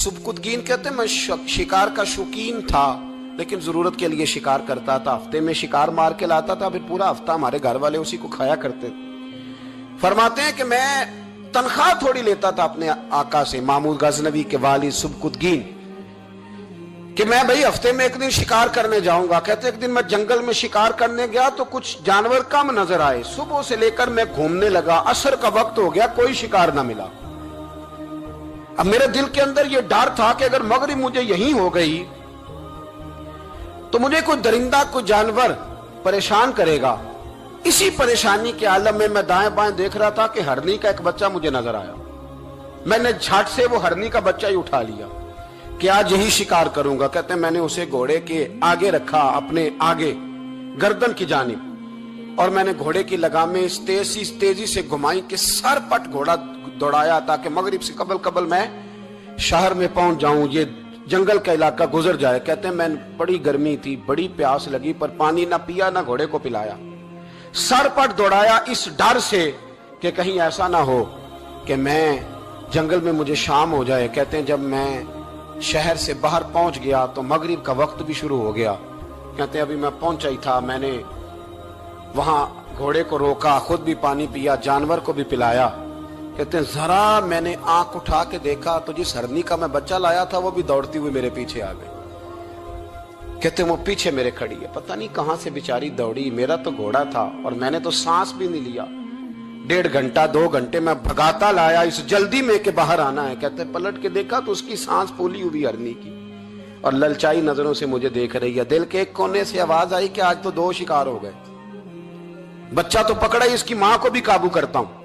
सुबकुतगीन कहते हैं मैं शिकार का शौकीन था, लेकिन जरूरत के लिए शिकार करता था। हफ्ते में शिकार मार के लाता था, फिर पूरा हफ्ता हमारे घर वाले उसी को खाया करते थे। फरमाते हैं कि मैं तनख्वाह थोड़ी लेता था अपने आका से, महमूद गजनवी के वालिद सुबकुतगीन, कि मैं भाई हफ्ते में एक दिन शिकार करने जाऊंगा। कहते एक दिन मैं जंगल में शिकार करने गया तो कुछ जानवर कम नजर आए। सुबह से लेकर मैं घूमने लगा, असर का वक्त हो गया, कोई शिकार ना मिला। अब मेरे दिल के अंदर यह डर था कि अगर मगरिब मुझे यहीं हो गई तो मुझे कोई दरिंदा, कोई जानवर परेशान करेगा। इसी परेशानी के आलम में मैं दाएं बाएं देख रहा था कि हरनी का एक बच्चा मुझे नजर आया। मैंने झट से वो हरनी का बच्चा ही उठा लिया कि आज यही शिकार करूंगा। कहते हैं मैंने उसे घोड़े के आगे रखा, अपने आगे गर्दन की जानिब, और मैंने घोड़े की लगामें इस तेजी से घुमाई कि सर पट घोड़ा दौड़ाया ताकि मगरिब से कबल मैं शहर में पहुंच जाऊं, ये जंगल का इलाका गुजर जाए। कहते हैं मैं बड़ी गर्मी थी, बड़ी प्यास लगी, पर पानी ना पिया ना घोड़े को पिलाया। सर पट दौड़ाया इस डर से कि कहीं ऐसा ना हो कि मैं जंगल में मुझे शाम हो जाए। कहते हैं जब मैं शहर से बाहर पहुंच गया तो मगरिब का वक्त भी शुरू हो गया। कहते हैं अभी मैं पहुंचा ही था, मैंने वहां घोड़े को रोका, खुद भी पानी पिया, जानवर को भी पिलाया। कहते हैं जरा मैंने आंख उठा के देखा तो जिस हरनी का मैं बच्चा लाया था वो भी दौड़ती हुई मेरे पीछे आ गई। कहते हैं वो पीछे मेरे खड़ी है, पता नहीं कहां से बेचारी दौड़ी। मेरा तो घोड़ा था और मैंने तो सांस भी नहीं लिया। 1.5 घंटा 2 घंटे मैं भगाता लाया इस जल्दी में कि बाहर आना है। कहते हैं पलट के देखा तो उसकी सांस फूली हुई हरनी की और ललचाई नजरों से मुझे देख रही है। दिल के एक कोने से आवाज आई कि आज तो 2 शिकार हो गए। बच्चा तो पकड़ा ही, इसकी मां को भी काबू करता हूं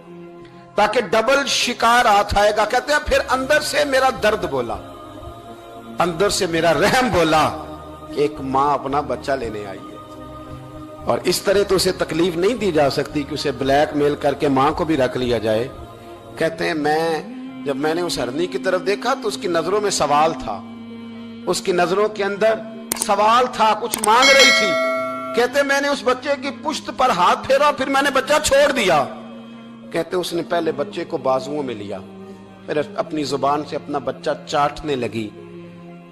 ताकि डबल शिकार हाथ आएगा। कहते हैं फिर अंदर से मेरा दर्द बोला, अंदर से मेरा रहम बोला कि एक मां अपना बच्चा लेने आई है और इस तरह तो उसे तकलीफ नहीं दी जा सकती कि उसे ब्लैकमेल करके मां को भी रख लिया जाए। कहते हैं जब मैंने उस हरनी की तरफ देखा तो उसकी नजरों में सवाल था, उसकी नजरों के अंदर सवाल था, कुछ मांग रही थी। कहते मैंने उस बच्चे की पुश्त पर हाथ फेरा, फिर मैंने बच्चा छोड़ दिया। कहते उसने पहले बच्चे को बाजुओं में लिया, फिर अपनी जुबान से अपना बच्चा चाटने लगी।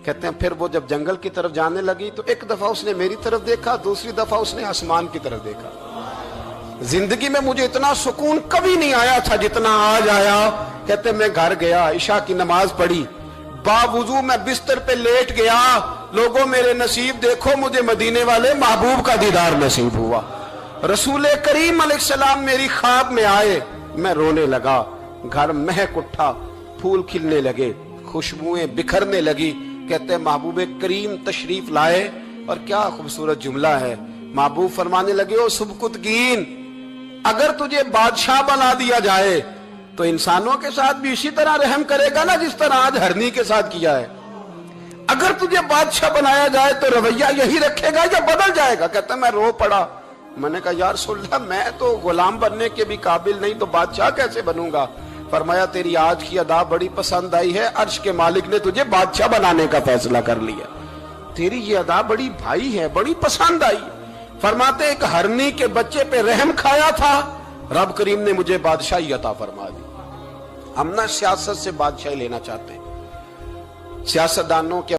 कहते हैं फिर वो जब जंगल की तरफ जाने लगी तो एक दफा उसने मेरी तरफ देखा, दूसरी दफा उसने आसमान की तरफ देखा। जिंदगी में मुझे इतना सुकून कभी नहीं आया था जितना आज आया। कहते मैं घर गया, इशा की नमाज पढ़ी, बावुजू मैं बिस्तर पे लेट गया। लोगों मेरे नसीब देखो, मुझे मदीने वाले महबूब का दीदार नसीब हुआ। रसूल करीम अलैहिस्सलाम मेरी ख्वाब में आए, मैं रोने लगा। घर महक उठा, फूल खिलने लगे, खुशबुएं बिखरने लगी। कहते महबूब करीम तशरीफ लाए और क्या खूबसूरत जुमला है। महबूब फरमाने लगे ओ सुबकुतगीन, अगर तुझे बादशाह बना दिया जाए तो इंसानों के साथ भी इसी तरह रहम करेगा ना जिस तरह आज हरनी के साथ किया है। अगर तुझे बादशाह बनाया जाए तो रवैया यही रखेगा या बदल जाएगा। कहता मैं रो पड़ा। मैंने कहा यार सुल्ला, मैं तो गुलाम बनने के भी काबिल नहीं, तो बादशाह कैसे बनूंगा। फरमाया तेरी आज की अदा बड़ी पसंद आई है, अर्श के मालिक ने तुझे बादशाह बनाने का फैसला कर लिया। तेरी ये अदा बड़ी भाई है, बड़ी पसंद आई। फरमाते एक हरनी के बच्चे पे रहम खाया था, रब करीम ने मुझे बादशाही अता फरमा दी। हम ना सियासत से बादशाही लेना चाहते, सियासतदानों के